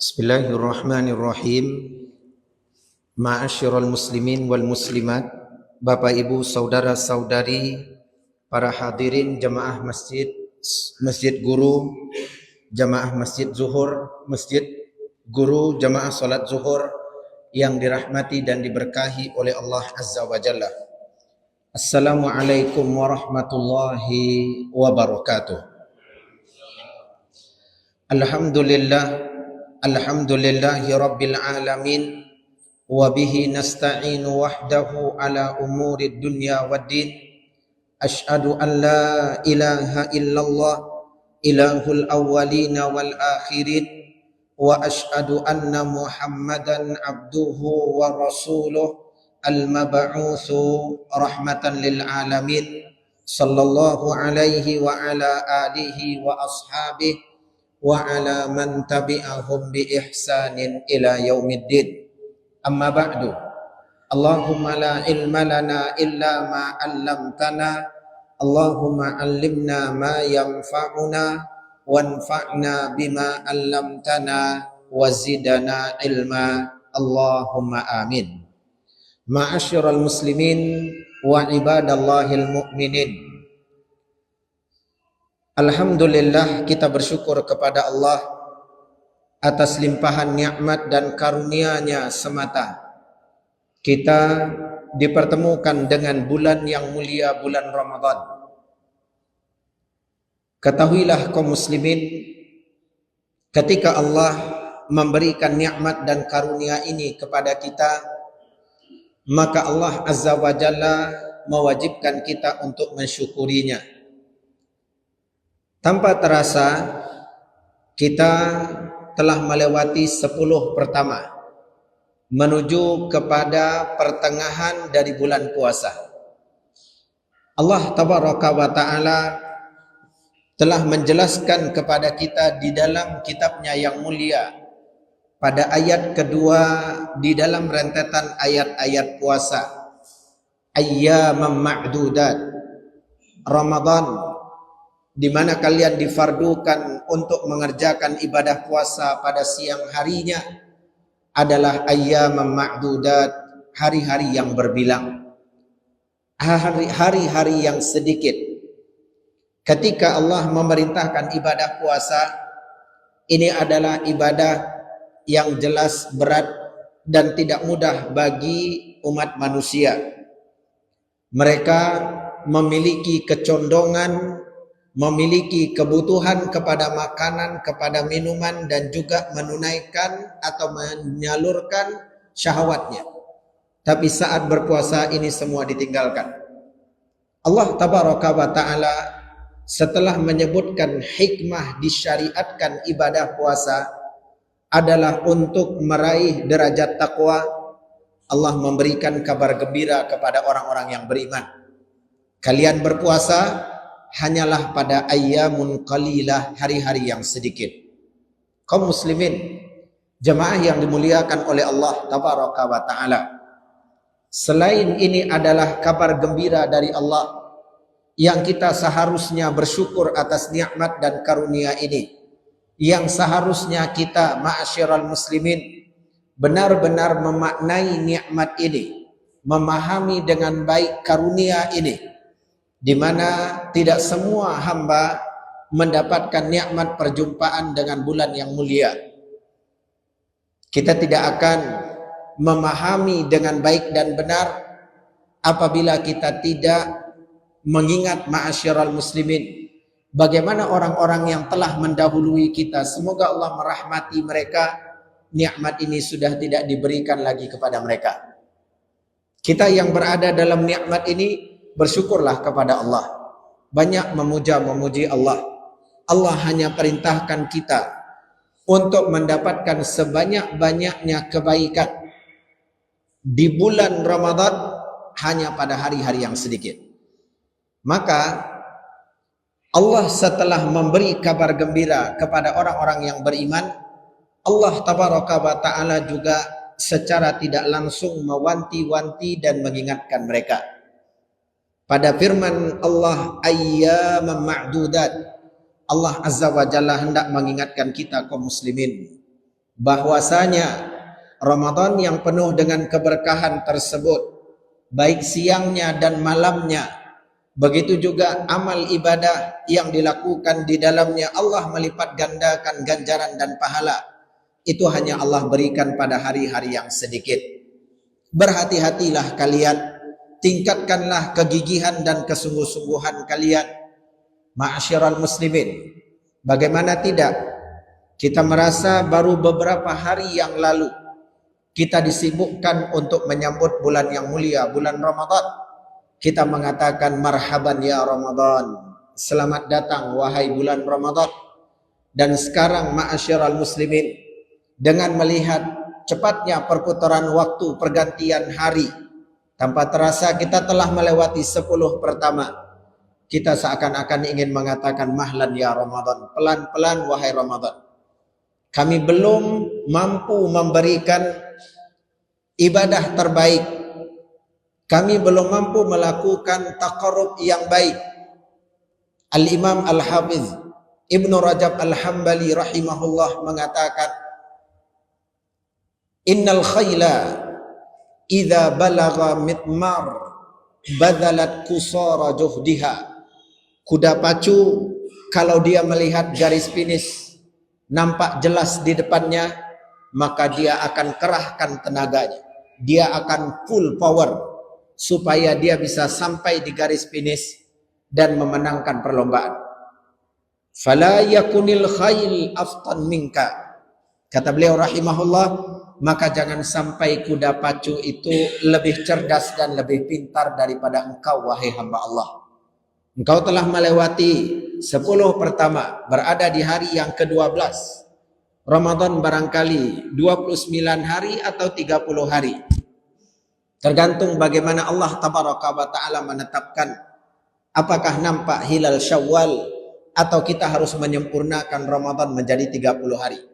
Bismillahirrahmanirrahim. Ma'asyiral muslimin wal muslimat, Bapak Ibu, saudara-saudari, para hadirin jemaah masjid, masjid guru, jemaah masjid zuhur, masjid guru, jemaah salat zuhur yang dirahmati dan diberkahi oleh Allah Azza wa Jalla. Assalamualaikum warahmatullahi wabarakatuh. Alhamdulillahi rabbil alamin, wa bihi nasta'inu wahdahu ala umuri dunya waddin. Ashhadu an la ilaha illallah ilahul awwalina wal akhirin, wa ashhadu anna muhammadan abduhu wa rasuluh al-mab'utsu rahmatan lil alamin, sallallahu alaihi wa ala alihi wa ashabihi wa ala man tabi'ahum bi ihsanin ila yaumiddin. Amma ba'du. Allahumma la ilma lana illa ma 'allamtana. Allahumma 'allimna ma yanfa'una wanfa'na bima 'allamtana wa zidna ilma. Allahumma amin. Ma'asyiral muslimin wa ibadallahil mu'minin. Alhamdulillah, kita bersyukur kepada Allah atas limpahan nikmat dan karunia-Nya semata. Kita dipertemukan dengan bulan yang mulia, bulan Ramadan. Ketahuilah kaum muslimin, ketika Allah memberikan nikmat dan karunia ini kepada kita, maka Allah Azza wa Jalla mewajibkan kita untuk mensyukurinya. Tanpa terasa kita telah melewati 10 pertama menuju kepada pertengahan dari bulan puasa. Allah Tabaraka wa Ta'ala telah menjelaskan kepada kita di dalam kitabnya yang mulia pada ayat kedua di dalam rentetan ayat-ayat puasa. Ayyamam ma'dudat, Ramadan di mana kalian difardukan untuk mengerjakan ibadah puasa pada siang harinya adalah ayyamam ma'dudat, hari-hari yang berbilang, hari-hari yang sedikit. Ketika Allah memerintahkan ibadah puasa, ini adalah ibadah yang jelas berat dan tidak mudah bagi umat manusia. Mereka memiliki kecondongan, memiliki kebutuhan kepada makanan, kepada minuman, dan juga menunaikan atau menyalurkan syahwatnya. Tapi saat berpuasa ini semua ditinggalkan. Allah Tabaraka wa Ta'ala setelah menyebutkan hikmah disyariatkan ibadah puasa adalah untuk meraih derajat takwa, Allah memberikan kabar gembira kepada orang-orang yang beriman. Kalian berpuasa hanyalah pada ayyamun qalilah, hari-hari yang sedikit. Kaum muslimin, jemaah yang dimuliakan oleh Allah Tabaraka wa Ta'ala, selain ini adalah kabar gembira dari Allah yang kita seharusnya bersyukur atas nikmat dan karunia ini, yang seharusnya kita ma'asyiral muslimin benar-benar memaknai nikmat ini, memahami dengan baik karunia ini, di mana tidak semua hamba mendapatkan nikmat perjumpaan dengan bulan yang mulia. Kita tidak akan memahami dengan baik dan benar apabila kita tidak mengingat ma'asyiral muslimin bagaimana orang-orang yang telah mendahului kita, semoga Allah merahmati mereka, nikmat ini sudah tidak diberikan lagi kepada mereka. Kita yang berada dalam nikmat ini bersyukurlah kepada Allah. Banyak memuja-memuji Allah. Allah hanya perintahkan kita untuk mendapatkan sebanyak-banyaknya kebaikan di bulan Ramadan hanya pada hari-hari yang sedikit. Maka Allah setelah memberi kabar gembira kepada orang-orang yang beriman, Allah Tabaraka wa Ta'ala juga secara tidak langsung mewanti-wanti dan mengingatkan mereka. Pada firman Allah ayyamam ma'dudat, Allah Azza wa Jalla hendak mengingatkan kita kaum muslimin bahwasanya Ramadan yang penuh dengan keberkahan tersebut, baik siangnya dan malamnya, begitu juga amal ibadah yang dilakukan di dalamnya, Allah melipat gandakan ganjaran dan pahala. Itu hanya Allah berikan pada hari-hari yang sedikit. Berhati-hatilah kalian, tingkatkanlah kegigihan dan kesungguh-sungguhan kalian, ma'asyiral muslimin. Bagaimana tidak, kita merasa baru beberapa hari yang lalu kita disibukkan untuk menyambut bulan yang mulia, bulan Ramadan. Kita mengatakan marhaban ya Ramadan, selamat datang wahai bulan Ramadan. Dan sekarang ma'asyiral muslimin, dengan melihat cepatnya perputaran waktu pergantian hari, tanpa terasa kita telah melewati 10 pertama. Kita seakan-akan ingin mengatakan mahlan ya Ramadan, pelan-pelan wahai Ramadan. Kami belum mampu memberikan ibadah terbaik. Kami belum mampu melakukan taqarrub yang baik. Al-Imam Al-Hafiz Ibnu Rajab Al-Hambali rahimahullah mengatakan, innal khayla idza balagha mitmar badalat kusara juhdiha. Kuda pacu kalau dia melihat garis finish nampak jelas di depannya, maka dia akan kerahkan tenaganya, dia akan full power supaya dia bisa sampai di garis finish dan memenangkan perlombaan. Fala yakunil khayl aftan minka, kata beliau rahimahullah, maka jangan sampai kuda pacu itu lebih cerdas dan lebih pintar daripada engkau wahai hamba Allah. Engkau telah melewati 10 pertama, berada di hari yang ke-12. Ramadan barangkali 29 hari atau 30 hari. Tergantung bagaimana Allah tabaraka wa ta'ala menetapkan. Apakah nampak hilal Syawal atau kita harus menyempurnakan Ramadan menjadi 30 hari.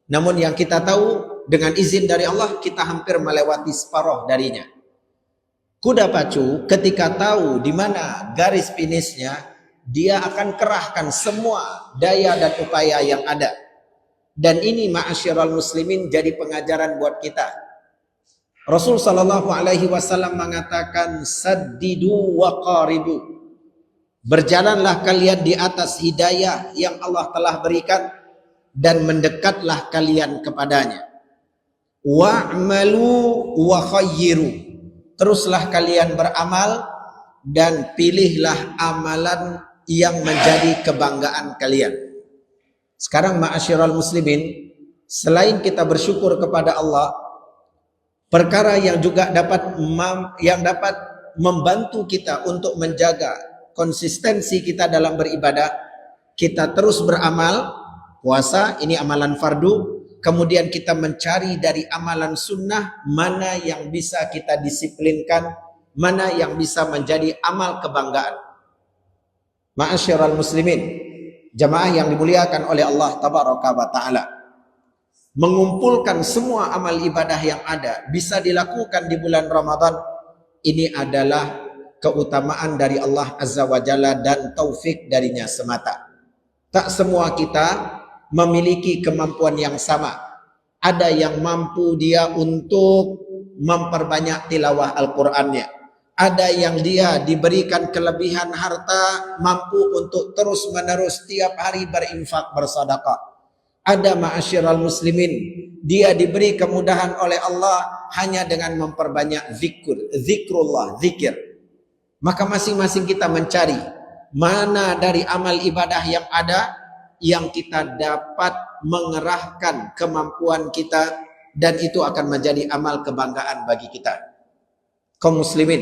Namun yang kita tahu, dengan izin dari Allah kita hampir melewati separuh darinya. Kuda pacu ketika tahu di mana garis finishnya, dia akan kerahkan semua daya dan upaya yang ada. Dan ini ma'asyiral muslimin jadi pengajaran buat kita. Rasul sallallahu alaihi wasallam mengatakan saddidu wa qaribu. Berjalanlah kalian di atas hidayah yang Allah telah berikan dan mendekatlah kalian kepadanya. Wa'malu wa khayyiru. Teruslah kalian beramal dan pilihlah amalan yang menjadi kebanggaan kalian. Sekarang ma'asyiral muslimin, selain kita bersyukur kepada Allah, perkara yang juga dapat membantu kita untuk menjaga konsistensi kita dalam beribadah, kita terus beramal. Puasa ini amalan fardu, kemudian kita mencari dari amalan sunnah mana yang bisa kita disiplinkan, mana yang bisa menjadi amal kebanggaan. Ma'asyiral muslimin, jamaah yang dimuliakan oleh Allah tabaraka wa ta'ala, mengumpulkan semua amal ibadah yang ada bisa dilakukan di bulan Ramadan. Ini adalah keutamaan dari Allah azza wa jalla dan taufik darinya semata. Tak semua kita memiliki kemampuan yang sama. Ada yang mampu dia untuk memperbanyak tilawah Al-Qur'annya. Ada yang dia diberikan kelebihan harta, mampu untuk terus menerus tiap hari berinfak bersedekah. Ada ma'asyiral muslimin, dia diberi kemudahan oleh Allah hanya dengan memperbanyak zikrullah, zikir. Maka masing-masing kita mencari mana dari amal ibadah yang ada yang kita dapat mengerahkan kemampuan kita, dan itu akan menjadi amal kebanggaan bagi kita. Kaum muslimin,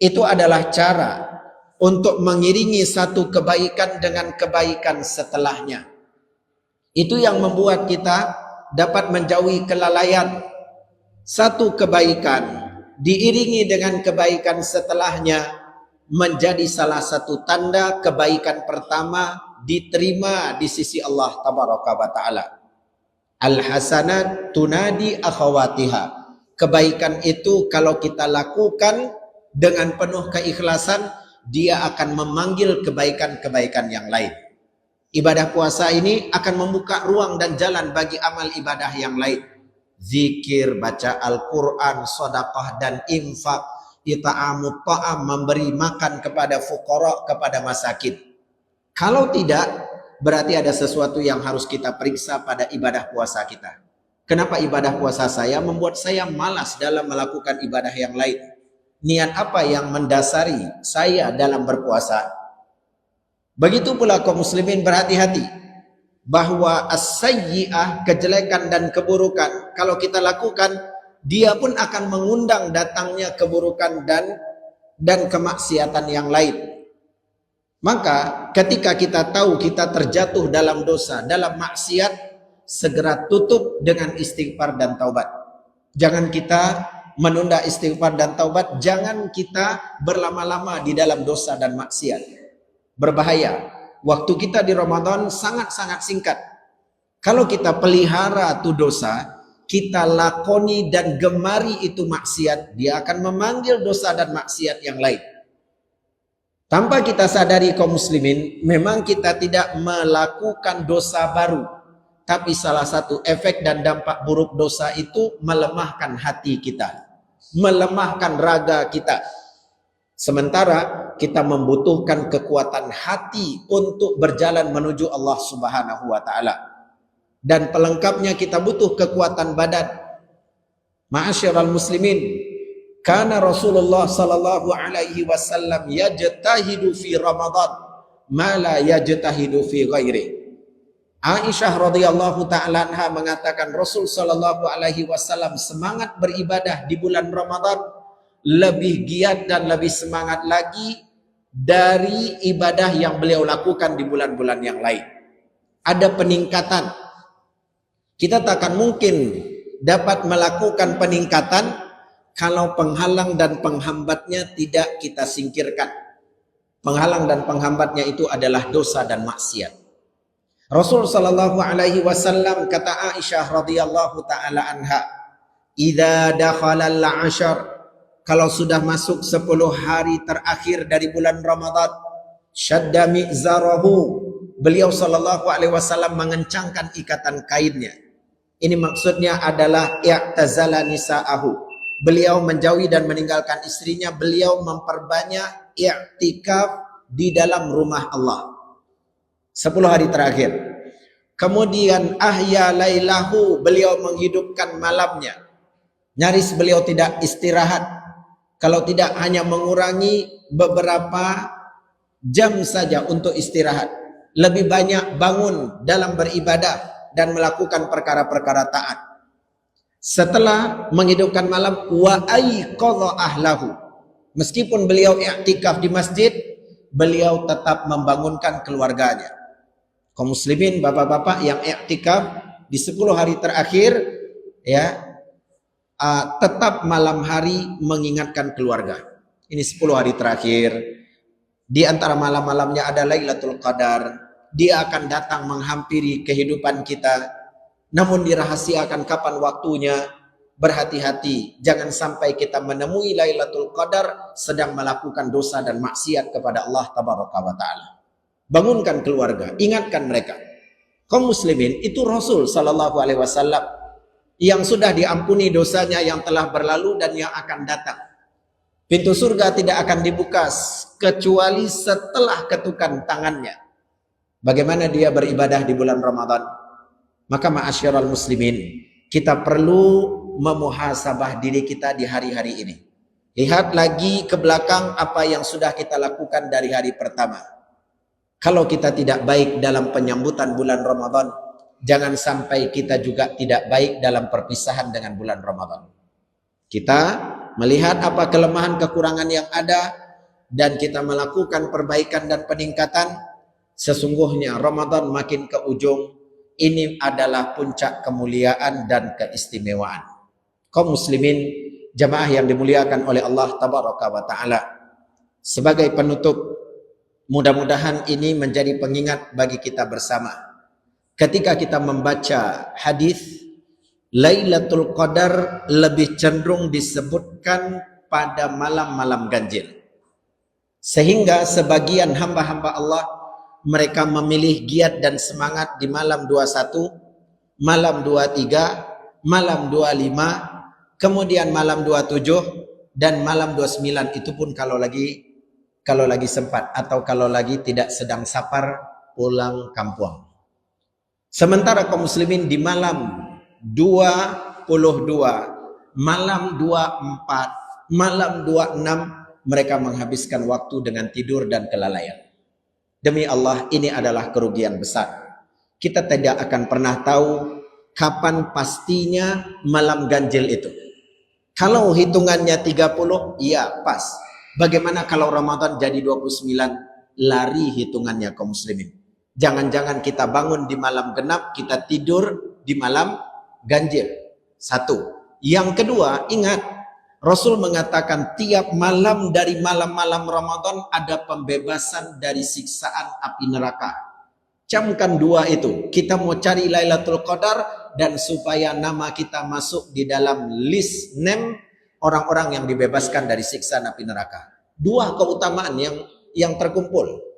itu adalah cara untuk mengiringi satu kebaikan dengan kebaikan setelahnya. Itu yang membuat kita dapat menjauhi kelalaian. Satu kebaikan diiringi dengan kebaikan setelahnya menjadi salah satu tanda kebaikan pertama diterima di sisi Allah tabaraka wa ta'ala. Al-hasanat tunadi akhawatiha. Kebaikan itu kalau kita lakukan dengan penuh keikhlasan, dia akan memanggil kebaikan-kebaikan yang lain. Ibadah puasa ini akan membuka ruang dan jalan bagi amal ibadah yang lain. Zikir, baca Al-Quran, sedekah dan infak, ita'amut ta'am, memberi makan kepada fuqara, kepada masakin. Kalau tidak, berarti ada sesuatu yang harus kita periksa pada ibadah puasa kita. Kenapa ibadah puasa saya membuat saya malas dalam melakukan ibadah yang lain? Niat apa yang mendasari saya dalam berpuasa? Begitu pula kaum muslimin berhati-hati bahwa as-sayyi'ah, kejelekan dan keburukan, kalau kita lakukan, dia pun akan mengundang datangnya keburukan dan kemaksiatan yang lain. Maka ketika kita tahu kita terjatuh dalam dosa, dalam maksiat, segera tutup dengan istighfar dan taubat. Jangan kita menunda istighfar dan taubat, jangan kita berlama-lama di dalam dosa dan maksiat. Berbahaya. Waktu kita di Ramadan sangat-sangat singkat. Kalau kita pelihara itu dosa, kita lakoni dan gemari itu maksiat, dia akan memanggil dosa dan maksiat yang lain. Tanpa kita sadari kaum muslimin, memang kita tidak melakukan dosa baru, tapi salah satu efek dan dampak buruk dosa itu melemahkan hati kita, melemahkan raga kita. Sementara kita membutuhkan kekuatan hati untuk berjalan menuju Allah Subhanahu wa taala. Dan pelengkapnya kita butuh kekuatan badan. Ma'asyiral muslimin, kana Rasulullah sallallahu alaihi wasallam yajtahidu fi Ramadan ma la yajtahidu fi ghairi. Aisyah radhiyallahu taala anha mengatakan Rasul sallallahu alaihi wasallam semangat beribadah di bulan Ramadan lebih giat dan lebih semangat lagi dari ibadah yang beliau lakukan di bulan-bulan yang lain. Ada peningkatan. Kita tak akan mungkin dapat melakukan peningkatan kalau penghalang dan penghambatnya tidak kita singkirkan. Penghalang dan penghambatnya itu adalah dosa dan maksiat. Rasul sallallahu alaihi wasallam, kata Aisyah radhiyallahu taala anha, "Idza dakhala al-'ashar", kalau sudah masuk 10 hari terakhir dari bulan Ramadan, syadda mi'zarahu, beliau sallallahu alaihi wasallam mengencangkan ikatan kainnya. Ini maksudnya adalah i'tazala nisa'ahu. Beliau menjauhi dan meninggalkan istrinya, beliau memperbanyak i'tikaf di dalam rumah Allah. 10 hari terakhir. Kemudian ahya lailahu, beliau menghidupkan malamnya. Nyaris beliau tidak istirahat. Kalau tidak hanya mengurangi beberapa jam saja untuk istirahat. Lebih banyak bangun dalam beribadah dan melakukan perkara-perkara taat. Setelah menghidupkan malam, wa aiqadha ahlahu. Meskipun beliau i'tikaf di masjid, beliau tetap membangunkan keluarganya. Kaum muslimin, bapak-bapak yang i'tikaf di 10 hari terakhir, ya, tetap malam hari mengingatkan keluarga. Ini 10 hari terakhir. Di antara malam-malamnya ada Lailatul Qadar. Dia akan datang menghampiri kehidupan kita. Namun dirahasiakan kapan waktunya. Berhati-hati. Jangan sampai kita menemui Lailatul Qadar sedang melakukan dosa dan maksiat kepada Allah Tabaraka wa Ta'ala. Bangunkan keluarga. Ingatkan mereka. Kaum muslimin, itu Rasul sallallahu alaihi wasallam yang sudah diampuni dosanya yang telah berlalu dan yang akan datang. Pintu surga tidak akan dibuka kecuali setelah ketukan tangannya. Bagaimana dia beribadah di bulan Ramadan? Maka ma'asyiral muslimin, kita perlu memuhasabah diri kita di hari-hari ini. Lihat lagi ke belakang apa yang sudah kita lakukan dari hari pertama. Kalau kita tidak baik dalam penyambutan bulan Ramadan, jangan sampai kita juga tidak baik dalam perpisahan dengan bulan Ramadan. Kita melihat apa kelemahan kekurangan yang ada dan kita melakukan perbaikan dan peningkatan. Sesungguhnya Ramadan makin ke ujung, ini adalah puncak kemuliaan dan keistimewaan. Kaum muslimin, jamaah yang dimuliakan oleh Allah Tabaraka wa Ta'ala. Sebagai penutup, mudah-mudahan ini menjadi pengingat bagi kita bersama. Ketika kita membaca hadis, Lailatul Qadar lebih cenderung disebutkan pada malam-malam ganjil. Sehingga sebagian hamba-hamba Allah mereka memilih giat dan semangat di malam 21, malam 23, malam 25, kemudian malam 27 dan malam 29. Itu pun kalau lagi sempat atau kalau lagi tidak sedang safar pulang kampung. Sementara kaum muslimin di malam 22, malam 24, malam 26 mereka menghabiskan waktu dengan tidur dan kelalaian. Demi Allah, ini adalah kerugian besar. Kita tidak akan pernah tahu kapan pastinya malam ganjil itu. Kalau hitungannya 30, iya pas. Bagaimana kalau Ramadan jadi 29? Lari hitungannya kaum muslimin. Jangan-jangan kita bangun di malam genap, kita tidur di malam ganjil. Satu. Yang kedua, ingat, Rasul mengatakan tiap malam dari malam-malam Ramadan ada pembebasan dari siksaan api neraka. Camkan dua itu. Kita mau cari Lailatul Qadar dan supaya nama kita masuk di dalam list name orang-orang yang dibebaskan dari siksaan api neraka. Dua keutamaan yang terkumpul.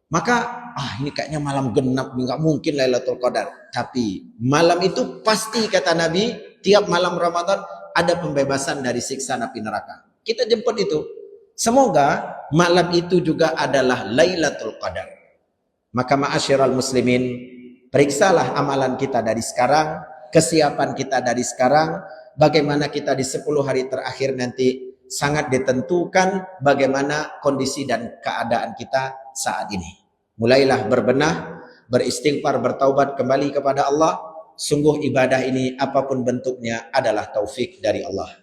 Maka ini kayaknya malam genap, nggak mungkin Lailatul Qadar. Tapi malam itu pasti kata Nabi, tiap malam Ramadan ada pembebasan dari siksa api neraka. Kita jemput itu. Semoga malam itu juga adalah Lailatul Qadar. Maka ma'asyiral muslimin, periksalah amalan kita dari sekarang, kesiapan kita dari sekarang, bagaimana kita di 10 hari terakhir nanti sangat ditentukan bagaimana kondisi dan keadaan kita saat ini. Mulailah berbenah, beristighfar, bertaubat kembali kepada Allah. Sungguh ibadah ini apapun bentuknya adalah taufik dari Allah.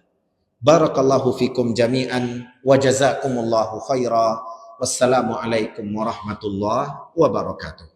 Barakallahu fikum jami'an wa jazakumullahu khaira. Wassalamualaikum warahmatullahi wabarakatuh.